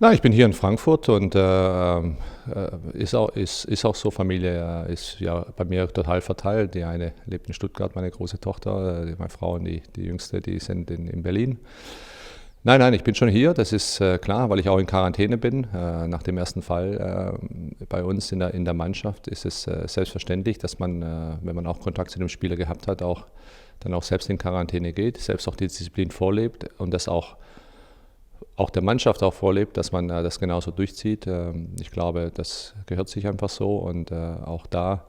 Na, ich bin hier in Frankfurt und ist auch so. Familie ist ja bei mir total verteilt. Die eine lebt in Stuttgart, meine große Tochter, meine Frau und die jüngste, die sind in Berlin. Nein, ich bin schon hier, das ist klar, weil ich auch in Quarantäne bin. Nach dem ersten Fall bei uns in der Mannschaft ist es selbstverständlich, dass man, wenn man auch Kontakt zu dem Spieler gehabt hat, auch dann auch selbst in Quarantäne geht, selbst auch die Disziplin vorlebt und das auch der Mannschaft auch vorlebt, dass man das genauso durchzieht. Ich glaube, das gehört sich einfach so und auch da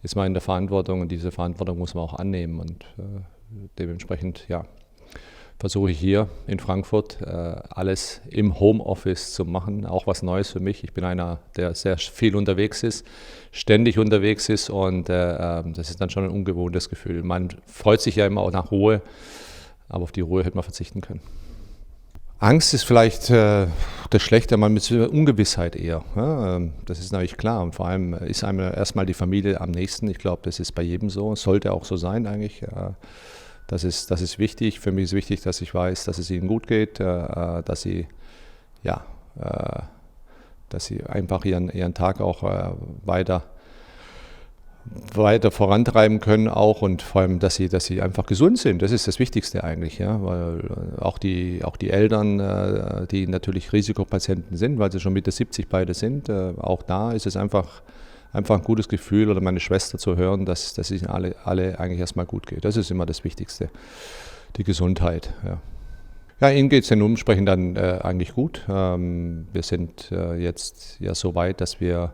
ist man in der Verantwortung und diese Verantwortung muss man auch annehmen und dementsprechend, ja, versuche ich hier in Frankfurt alles im Homeoffice zu machen, auch was Neues für mich. Ich bin einer, der sehr viel unterwegs ist, ständig unterwegs ist und das ist dann schon ein ungewohntes Gefühl. Man freut sich ja immer auch nach Ruhe, aber auf die Ruhe hätte man verzichten können. Angst ist vielleicht das Schlechte, man mit Ungewissheit eher. Ja, das ist natürlich klar und vor allem ist einem erstmal die Familie am nächsten. Ich glaube, das ist bei jedem so, sollte auch so sein eigentlich. Das ist wichtig. Für mich ist wichtig, dass ich weiß, dass es ihnen gut geht, dass sie, ja, dass sie einfach ihren Tag auch weiter vorantreiben können auch und vor allem, dass sie einfach gesund sind. Das ist das Wichtigste eigentlich, ja, weil auch die Eltern, die natürlich Risikopatienten sind, weil sie schon Mitte 70 beide sind, auch da ist es einfach ein gutes Gefühl oder meine Schwester zu hören, dass es ihnen alle eigentlich erstmal gut geht. Das ist immer das Wichtigste, die Gesundheit. Ja. Ja, ihnen geht es entsprechend dann eigentlich gut. Wir sind jetzt ja so weit, dass wir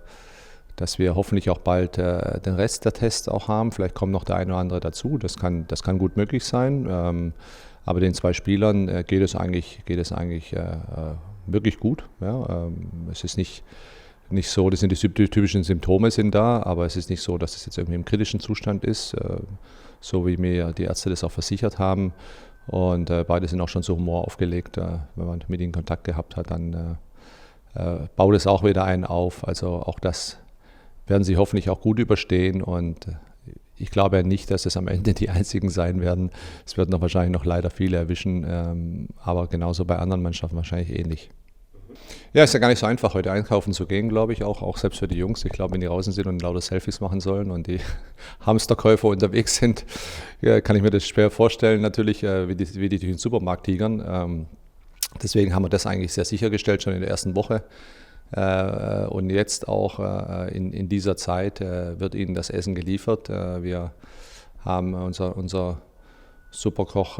hoffentlich auch bald den Rest der Tests auch haben. Vielleicht kommt noch der eine oder andere dazu. Das kann gut möglich sein. Aber den zwei Spielern geht es eigentlich wirklich gut. Ja. Es ist nicht so, das sind die typischen Symptome sind da, aber es ist nicht so, dass es jetzt irgendwie im kritischen Zustand ist, so wie mir die Ärzte das auch versichert haben. Und beide sind auch schon zu Humor aufgelegt. Wenn man mit ihnen Kontakt gehabt hat, dann baut es auch wieder einen auf. Also auch das werden sie hoffentlich auch gut überstehen und ich glaube ja nicht, dass es am Ende die einzigen sein werden. Es wird wahrscheinlich noch leider viele erwischen, aber genauso bei anderen Mannschaften wahrscheinlich ähnlich. Ja, ist ja gar nicht so einfach, heute einkaufen zu gehen, glaube ich, auch selbst für die Jungs. Ich glaube, wenn die draußen sind und lauter Selfies machen sollen und die Hamsterkäufer unterwegs sind, ja, kann ich mir das schwer vorstellen, natürlich, wie die durch den Supermarkt tigern. Deswegen haben wir das eigentlich sehr sichergestellt, schon in der ersten Woche. Und jetzt auch in dieser Zeit wird ihnen das Essen geliefert. Wir haben unser Superkoch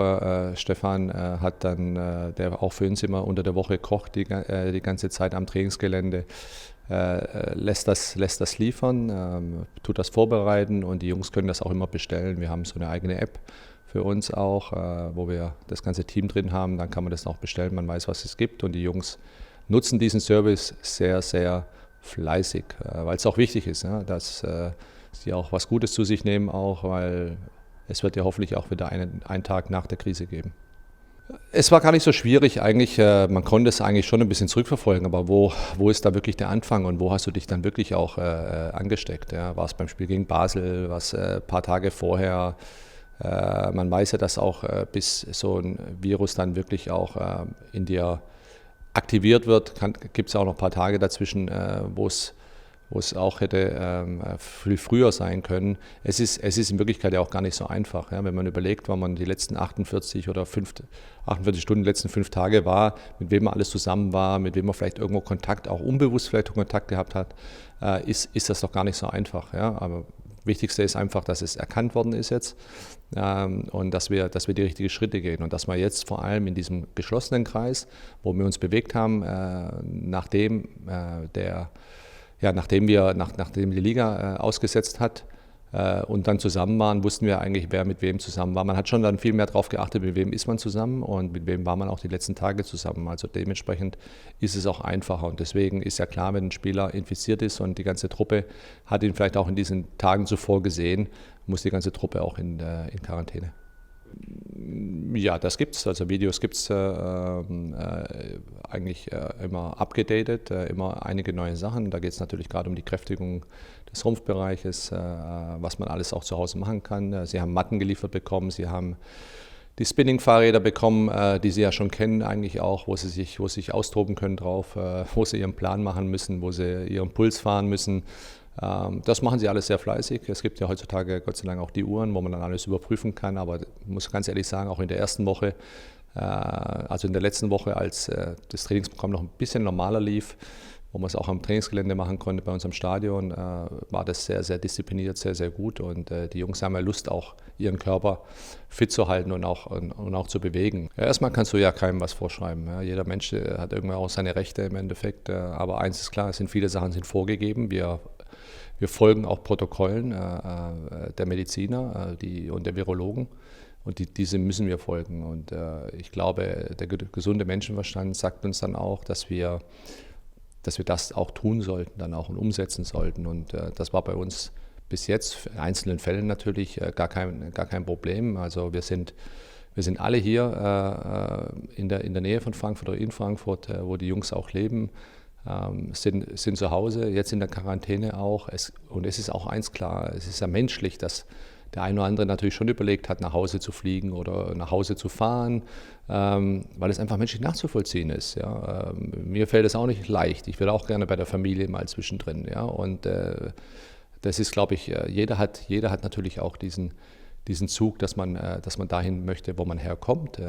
Stefan hat dann, der auch für uns immer unter der Woche kocht, die ganze Zeit am Trainingsgelände, lässt das liefern, tut das vorbereiten und die Jungs können das auch immer bestellen. Wir haben so eine eigene App für uns auch, wo wir das ganze Team drin haben. Dann kann man das auch bestellen, man weiß, was es gibt und die Jungs nutzen diesen Service sehr, sehr fleißig, weil es auch wichtig ist, ja, dass sie auch was Gutes zu sich nehmen, auch weil es wird ja hoffentlich auch wieder einen Tag nach der Krise geben. Es war gar nicht so schwierig eigentlich, man konnte es eigentlich schon ein bisschen zurückverfolgen, aber wo ist da wirklich der Anfang und wo hast du dich dann wirklich auch angesteckt? Ja? War es beim Spiel gegen Basel, war es ein paar Tage vorher? Man weiß ja, dass auch bis so ein Virus dann wirklich auch in dir aktiviert wird, gibt es auch noch ein paar Tage dazwischen, wo es auch hätte viel früher sein können. Es ist in Wirklichkeit ja auch gar nicht so einfach. Ja? Wenn man überlegt, wann man die letzten 48 Stunden, die letzten 5 Tage war, mit wem man alles zusammen war, mit wem man vielleicht irgendwo Kontakt, auch unbewusst vielleicht Kontakt gehabt hat, ist das doch gar nicht so einfach. Ja? Aber Wichtigste ist einfach, dass es erkannt worden ist jetzt und dass wir die richtigen Schritte gehen und dass wir jetzt vor allem in diesem geschlossenen Kreis, wo wir uns bewegt haben, nachdem die Liga ausgesetzt hat und dann zusammen waren, wussten wir eigentlich, wer mit wem zusammen war. Man hat schon dann viel mehr darauf geachtet, mit wem ist man zusammen und mit wem war man auch die letzten Tage zusammen. Also dementsprechend ist es auch einfacher und deswegen ist ja klar, wenn ein Spieler infiziert ist und die ganze Truppe hat ihn vielleicht auch in diesen Tagen zuvor gesehen, muss die ganze Truppe auch in Quarantäne. Ja, das gibt's. Also Videos gibt's eigentlich immer abgedatet, immer einige neue Sachen. Da geht es natürlich gerade um die Kräftigung des Rumpfbereiches, was man alles auch zu Hause machen kann. Sie haben Matten geliefert bekommen, sie haben die Spinning-Fahrräder bekommen, die sie ja schon kennen eigentlich auch, wo sie sich austoben können drauf, wo sie ihren Plan machen müssen, wo sie ihren Puls fahren müssen. Das machen sie alles sehr fleißig. Es gibt ja heutzutage Gott sei Dank auch die Uhren, wo man dann alles überprüfen kann. Aber ich muss ganz ehrlich sagen, auch in der ersten Woche, also in der letzten Woche, als das Trainingsprogramm noch ein bisschen normaler lief, wo man es auch am Trainingsgelände machen konnte bei uns am Stadion, war das sehr, sehr diszipliniert, sehr, sehr gut. Und die Jungs haben ja Lust, auch ihren Körper fit zu halten und auch zu bewegen. Ja, erstmal kannst du ja keinem was vorschreiben. Ja. Jeder Mensch hat irgendwann auch seine Rechte im Endeffekt. Aber eins ist klar, viele Sachen sind vorgegeben. Wir folgen auch Protokollen der Mediziner und der Virologen. Und diese müssen wir folgen. Und ich glaube, der gesunde Menschenverstand sagt uns dann auch, dass wir das auch tun sollten, dann auch und umsetzen sollten. Und das war bei uns bis jetzt in einzelnen Fällen natürlich gar kein Problem. Also wir sind alle hier in der Nähe von Frankfurt oder in Frankfurt, wo die Jungs auch leben, sind zu Hause, jetzt in der Quarantäne auch. Und es ist auch eins klar, es ist ja menschlich, dass der eine oder andere natürlich schon überlegt hat, nach Hause zu fliegen oder nach Hause zu fahren, weil es einfach menschlich nachzuvollziehen ist. Ja. Mir fällt es auch nicht leicht. Ich will auch gerne bei der Familie mal zwischendrin. Ja. Und das ist, glaube ich, jeder hat natürlich auch diesen Zug, dass man dahin möchte, wo man herkommt,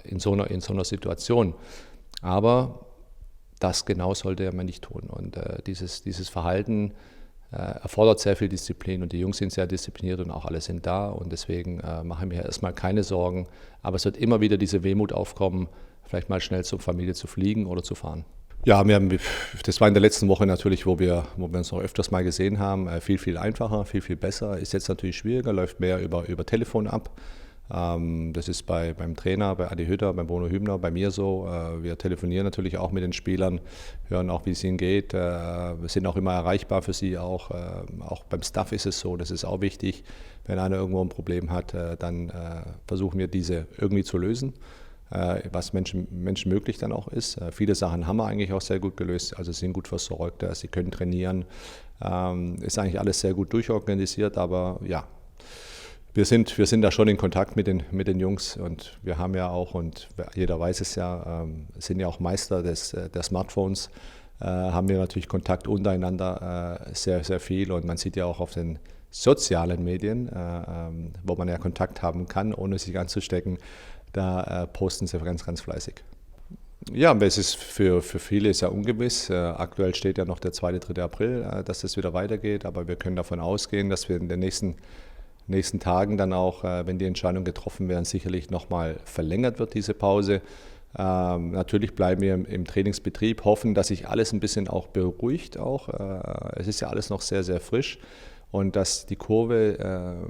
in so einer Situation. Aber das genau sollte man nicht tun. Und dieses Verhalten erfordert sehr viel Disziplin und die Jungs sind sehr diszipliniert und auch alle sind da und deswegen machen wir erstmal keine Sorgen. Aber es wird immer wieder diese Wehmut aufkommen, vielleicht mal schnell zur Familie zu fliegen oder zu fahren. Ja, das war in der letzten Woche natürlich, wo wir uns noch öfters mal gesehen haben, viel einfacher, viel besser. Ist jetzt natürlich schwieriger, läuft mehr über Telefon ab. Das ist beim Trainer, bei Adi Hütter, beim Bruno Hübner, bei mir so. Wir telefonieren natürlich auch mit den Spielern, hören auch, wie es ihnen geht. Wir sind auch immer erreichbar für sie. Auch beim Staff ist es so, das ist auch wichtig. Wenn einer irgendwo ein Problem hat, dann versuchen wir diese irgendwie zu lösen, was menschenmöglich dann auch ist. Viele Sachen haben wir eigentlich auch sehr gut gelöst, also sind gut versorgt, sie können trainieren. Ist eigentlich alles sehr gut durchorganisiert, aber ja, wir sind da schon in Kontakt mit den Jungs und wir haben ja auch, und jeder weiß es ja, sind ja auch Meister der Smartphones, haben wir natürlich Kontakt untereinander sehr, sehr viel und man sieht ja auch auf den sozialen Medien, wo man ja Kontakt haben kann, ohne sich anzustecken, da posten sie ganz, ganz fleißig. Ja, es ist für viele ist ja ungewiss. Aktuell steht ja noch der 2., 3. April, dass das wieder weitergeht, aber wir können davon ausgehen, dass wir in den nächsten Tagen dann auch, wenn die Entscheidungen getroffen werden, sicherlich nochmal verlängert wird, diese Pause. Natürlich bleiben wir im Trainingsbetrieb, hoffen, dass sich alles ein bisschen auch beruhigt. Es ist ja alles noch sehr, sehr frisch und dass die Kurve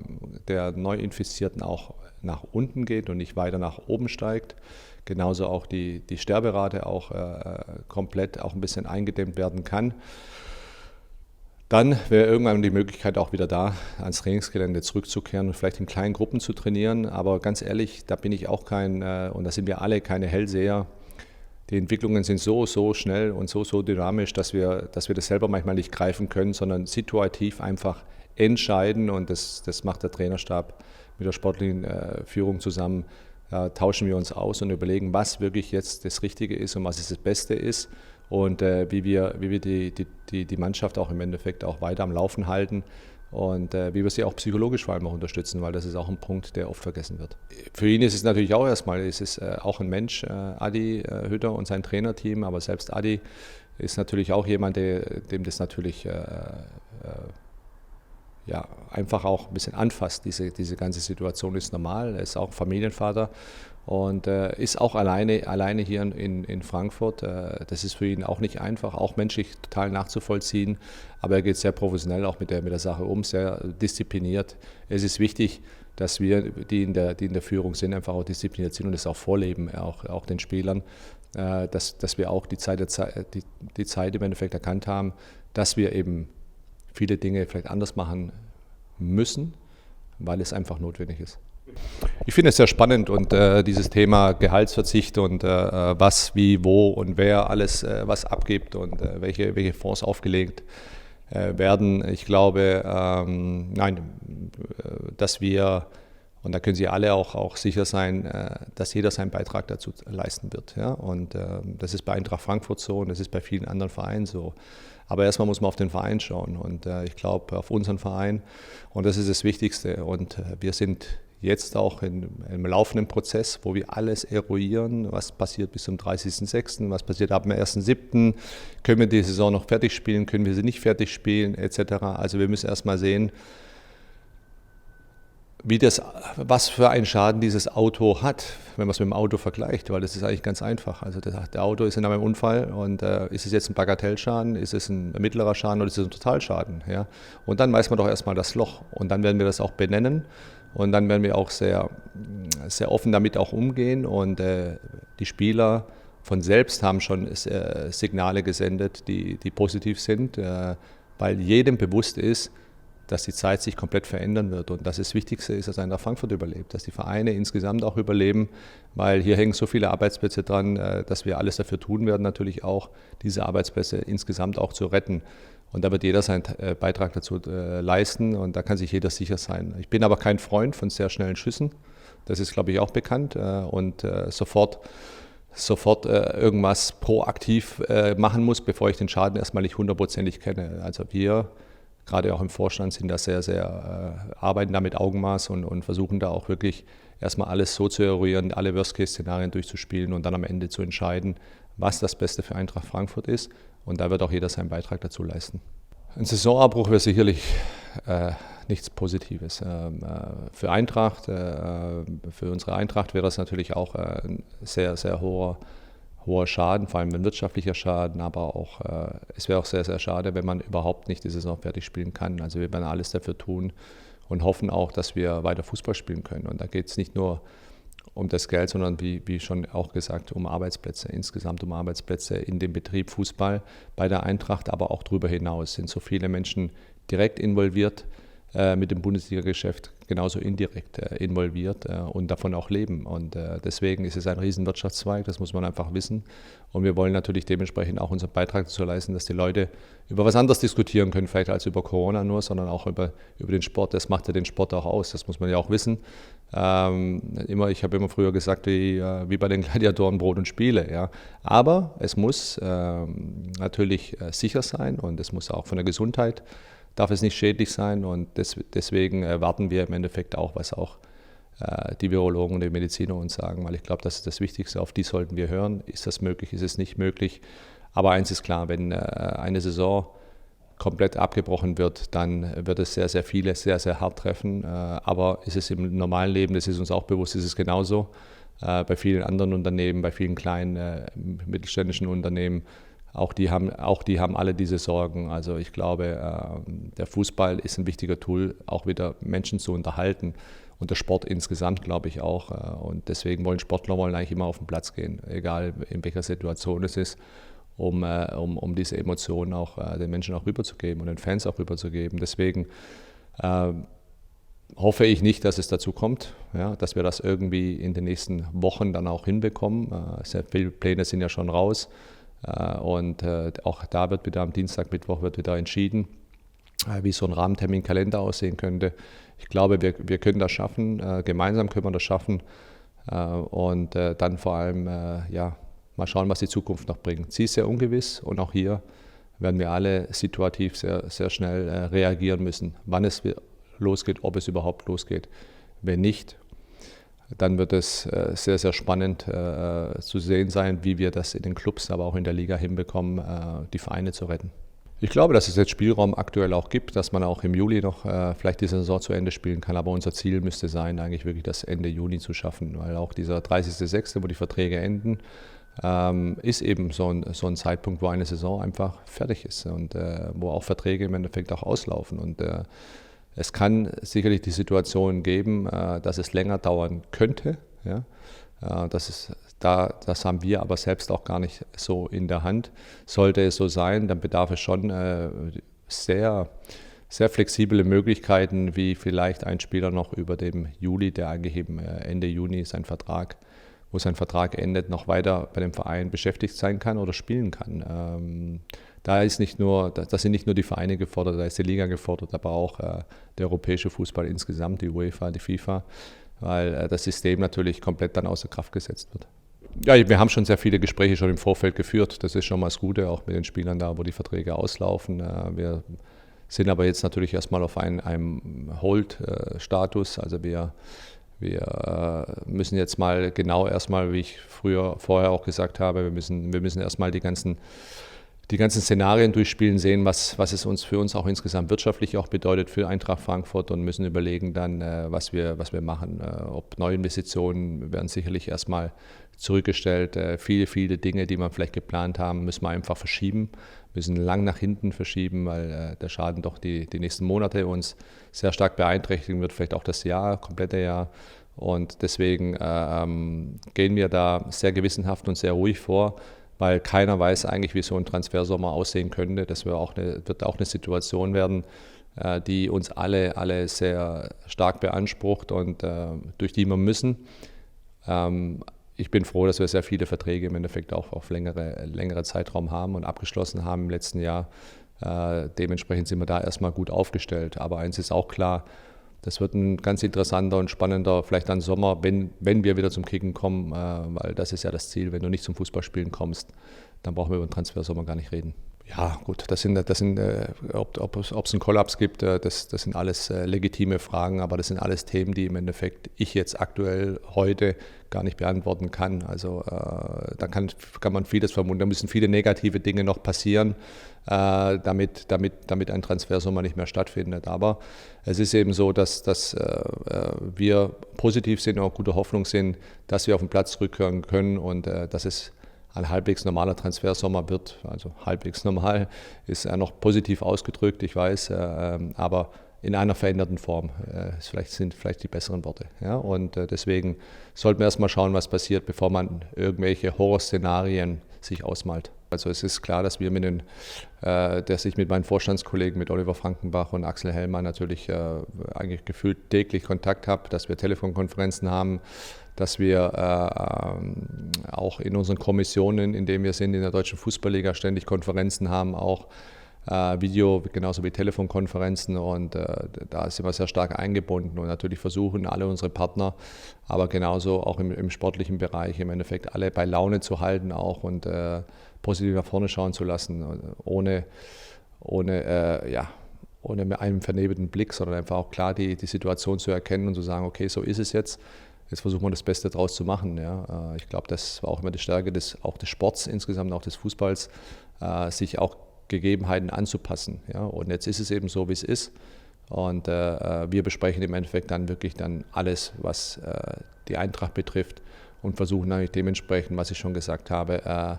der Neuinfizierten auch nach unten geht und nicht weiter nach oben steigt. Genauso auch die Sterberate auch komplett auch ein bisschen eingedämmt werden kann. Dann wäre irgendwann die Möglichkeit auch wieder da, ans Trainingsgelände zurückzukehren und vielleicht in kleinen Gruppen zu trainieren. Aber ganz ehrlich, da bin ich auch und da sind wir alle keine Hellseher. Die Entwicklungen sind so schnell und so dynamisch, dass wir das selber manchmal nicht greifen können, sondern situativ einfach entscheiden. Und das macht der Trainerstab mit der sportlichen Führung zusammen. Da tauschen wir uns aus und überlegen, was wirklich jetzt das Richtige ist und was es das Beste ist. Und wie wir die Mannschaft auch im Endeffekt auch weiter am Laufen halten und wie wir sie auch psychologisch vor allem auch unterstützen, weil das ist auch ein Punkt, der oft vergessen wird. Für ihn ist es natürlich auch auch ein Mensch, Adi Hütter und sein Trainerteam, aber selbst Adi ist natürlich auch jemand, dem das natürlich einfach auch ein bisschen anfasst. Diese ganze Situation ist normal, er ist auch Familienvater und ist auch alleine hier in Frankfurt. Das ist für ihn auch nicht einfach, auch menschlich total nachzuvollziehen, aber er geht sehr professionell auch mit der Sache um, sehr diszipliniert. Es ist wichtig, dass wir, die in der Führung sind, einfach auch diszipliniert sind und das auch vorleben, auch den Spielern, dass wir auch die Zeit im Endeffekt erkannt haben, dass wir eben viele Dinge vielleicht anders machen müssen, weil es einfach notwendig ist. Ich finde es sehr spannend und dieses Thema Gehaltsverzicht und was, wie, wo und wer alles was abgibt und welche Fonds aufgelegt werden. Ich glaube, dass wir Und da können Sie alle auch sicher sein, dass jeder seinen Beitrag dazu leisten wird. Ja? Und das ist bei Eintracht Frankfurt so und das ist bei vielen anderen Vereinen so. Aber erstmal muss man auf den Verein schauen und ich glaube auf unseren Verein und das ist das Wichtigste. Und wir sind jetzt auch in einem laufenden Prozess, wo wir alles eruieren, was passiert bis zum 30.06., was passiert ab dem 1.07., können wir die Saison noch fertig spielen, können wir sie nicht fertig spielen, etc. Also wir müssen erstmal sehen, was für einen Schaden dieses Auto hat, wenn man es mit dem Auto vergleicht, weil das ist eigentlich ganz einfach. Also der Auto ist in einem Unfall und ist es jetzt ein Bagatellschaden, ist es ein mittlerer Schaden oder ist es ein Totalschaden? Ja? Und dann weiß man doch erstmal das Loch und dann werden wir das auch benennen und dann werden wir auch sehr, sehr offen damit auch umgehen und die Spieler von selbst haben schon Signale gesendet, die positiv sind, weil jedem bewusst ist, dass die Zeit sich komplett verändern wird und dass das Wichtigste ist, dass Eintracht Frankfurt überlebt, dass die Vereine insgesamt auch überleben, weil hier hängen so viele Arbeitsplätze dran, dass wir alles dafür tun werden, natürlich auch diese Arbeitsplätze insgesamt auch zu retten. Und da wird jeder seinen Beitrag dazu leisten und da kann sich jeder sicher sein. Ich bin aber kein Freund von sehr schnellen Schüssen, das ist, glaube ich, auch bekannt und sofort irgendwas proaktiv machen muss, bevor ich den Schaden erstmal nicht hundertprozentig kenne. Also wir gerade auch im Vorstand sind da arbeiten da mit Augenmaß und versuchen da auch wirklich erstmal alles so zu eruieren, alle Worst-Case-Szenarien durchzuspielen und dann am Ende zu entscheiden, was das Beste für Eintracht Frankfurt ist. Und da wird auch jeder seinen Beitrag dazu leisten. Ein Saisonabbruch wäre sicherlich nichts Positives. Für Eintracht, für unsere Eintracht wäre das natürlich auch ein sehr, sehr hoher Schaden, vor allem ein wirtschaftlicher Schaden, aber auch es wäre auch sehr, sehr schade, wenn man überhaupt nicht die Saison fertig spielen kann. Also wir werden alles dafür tun und hoffen auch, dass wir weiter Fußball spielen können. Und da geht es nicht nur um das Geld, sondern wie schon auch gesagt, um Arbeitsplätze, insgesamt um Arbeitsplätze in dem Betrieb Fußball bei der Eintracht, aber auch darüber hinaus sind so viele Menschen direkt involviert mit dem Bundesliga-Geschäft, genauso indirekt involviert und davon auch leben. Und deswegen ist es ein riesen Wirtschaftszweig, das muss man einfach wissen. Und wir wollen natürlich dementsprechend auch unseren Beitrag dazu leisten, dass die Leute über was anderes diskutieren können, vielleicht als über Corona nur, sondern auch über den Sport. Das macht ja den Sport auch aus, das muss man ja auch wissen. Ich habe immer früher gesagt, wie bei den Gladiatoren Brot und Spiele. Ja. Aber es muss natürlich sicher sein und es muss auch von der Gesundheit darf es nicht schädlich sein und deswegen erwarten wir im Endeffekt auch, was auch die Virologen und die Mediziner uns sagen, weil ich glaube, das ist das Wichtigste, auf die sollten wir hören. Ist das möglich, ist es nicht möglich? Aber eins ist klar, wenn eine Saison komplett abgebrochen wird, dann wird es sehr, sehr viele sehr, sehr hart treffen. Aber ist es im normalen Leben, das ist uns auch bewusst, ist es genauso. Bei vielen anderen Unternehmen, bei vielen kleinen mittelständischen Unternehmen, auch die haben alle diese Sorgen. Also ich glaube, der Fußball ist ein wichtiger Tool, auch wieder Menschen zu unterhalten und der Sport insgesamt, glaube ich auch. Und deswegen wollen Sportler eigentlich immer auf den Platz gehen, egal in welcher Situation es ist, um diese Emotionen auch den Menschen auch rüberzugeben und den Fans auch rüberzugeben. Deswegen hoffe ich nicht, dass es dazu kommt, ja, dass wir das irgendwie in den nächsten Wochen dann auch hinbekommen. Sehr viele Pläne sind ja schon raus. Und auch da wird wieder am Dienstag, Mittwoch wird wieder entschieden, wie so ein Rahmenterminkalender aussehen könnte. Ich glaube, wir können das schaffen, gemeinsam können wir das schaffen und dann vor allem mal schauen, was die Zukunft noch bringt. Sie ist sehr ungewiss und auch hier werden wir alle situativ sehr, sehr schnell reagieren müssen, wann es losgeht, ob es überhaupt losgeht. Wenn nicht, dann wird es sehr, sehr spannend zu sehen sein, wie wir das in den Clubs, aber auch in der Liga hinbekommen, die Vereine zu retten. Ich glaube, dass es jetzt Spielraum aktuell auch gibt, dass man auch im Juli noch vielleicht die Saison zu Ende spielen kann, aber unser Ziel müsste sein, eigentlich wirklich das Ende Juni zu schaffen, weil auch dieser 30.06., wo die Verträge enden, ist eben so ein Zeitpunkt, wo eine Saison einfach fertig ist und wo auch Verträge im Endeffekt auch auslaufen und es kann sicherlich die Situation geben, dass es länger dauern könnte. Ja? Das haben wir aber selbst auch gar nicht so in der Hand. Sollte es so sein, dann bedarf es schon sehr, sehr flexible Möglichkeiten, wie vielleicht ein Spieler noch über dem Juli, der eigentlich eben Ende Juni sein Vertrag endet, noch weiter bei dem Verein beschäftigt sein kann oder spielen kann. Das sind nicht nur die Vereine gefordert, da ist die Liga gefordert, aber auch der europäische Fußball insgesamt, die UEFA, die FIFA. weil das System natürlich komplett dann außer Kraft gesetzt wird. Ja, wir haben schon sehr viele Gespräche schon im Vorfeld geführt. Das ist schon mal das Gute, auch mit den Spielern da, wo die Verträge auslaufen. Wir sind aber jetzt natürlich erstmal auf einem Hold-Status. Also wir müssen jetzt mal genau erstmal, wie ich vorher auch gesagt habe, wir müssen erstmal die ganzen Szenarien durchspielen, sehen, was es für uns auch insgesamt wirtschaftlich auch bedeutet für Eintracht Frankfurt und müssen überlegen dann, was wir machen. Ob Neuinvestitionen werden sicherlich erstmal zurückgestellt. Viele Dinge, die wir vielleicht geplant haben, müssen wir einfach verschieben, müssen lang nach hinten verschieben, weil der Schaden doch die nächsten Monate uns sehr stark beeinträchtigen wird, vielleicht auch das komplette Jahr. Und deswegen gehen wir da sehr gewissenhaft und sehr ruhig vor, weil keiner weiß eigentlich, wie so ein Transfersommer aussehen könnte. Das wird auch eine Situation werden, die uns alle sehr stark beansprucht und durch die wir müssen. Ich bin froh, dass wir sehr viele Verträge im Endeffekt auch auf längere Zeitraum haben und abgeschlossen haben im letzten Jahr. Dementsprechend sind wir da erstmal gut aufgestellt. Aber eins ist auch klar, das wird ein ganz interessanter und spannender, vielleicht dann Sommer, wenn wir wieder zum Kicken kommen, weil das ist ja das Ziel. Wenn du nicht zum Fußballspielen kommst, dann brauchen wir über den Transfersommer gar nicht reden. Ja, gut, ob es einen Kollaps gibt, das sind alles legitime Fragen, aber das sind alles Themen, die im Endeffekt ich jetzt aktuell heute gar nicht beantworten kann. Also da kann man vieles vermuten, da müssen viele negative Dinge noch passieren, damit ein Transfersommer nicht mehr stattfindet. Aber es ist eben so, dass wir positiv sind und auch guter Hoffnung sind, dass wir auf den Platz zurückkehren können und dass es ein halbwegs normaler Transfersommer wird. Also halbwegs normal ist noch positiv ausgedrückt, ich weiß, aber in einer veränderten Form. Sind vielleicht die besseren Worte. Ja? Und deswegen sollten wir erstmal schauen, was passiert, bevor man irgendwelche Horrorszenarien sich ausmalt. Also es ist klar, dass dass ich mit meinen Vorstandskollegen, mit Oliver Frankenbach und Axel Hellmann natürlich eigentlich gefühlt täglich Kontakt habe, dass wir Telefonkonferenzen haben, dass wir auch in unseren Kommissionen, in denen wir sind, in der Deutschen Fußballliga ständig Konferenzen haben, auch Video, genauso wie Telefonkonferenzen und da sind wir sehr stark eingebunden und natürlich versuchen alle unsere Partner, aber genauso auch im sportlichen Bereich im Endeffekt alle bei Laune zu halten auch und positiv nach vorne schauen zu lassen, ohne einen vernebelten Blick, sondern einfach auch klar die Situation zu erkennen und zu sagen, okay, so ist es jetzt. Jetzt versuchen wir das Beste draus zu machen. Ja. Ich glaube, das war auch immer die Stärke auch des Sports insgesamt, auch des Fußballs, sich auch Gegebenheiten anzupassen. Ja. Und jetzt ist es eben so, wie es ist. Und wir besprechen im Endeffekt dann wirklich alles, was die Eintracht betrifft und versuchen natürlich dementsprechend, was ich schon gesagt habe,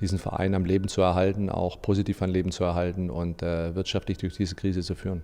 diesen Verein am Leben zu erhalten, auch positiv am Leben zu erhalten und wirtschaftlich durch diese Krise zu führen.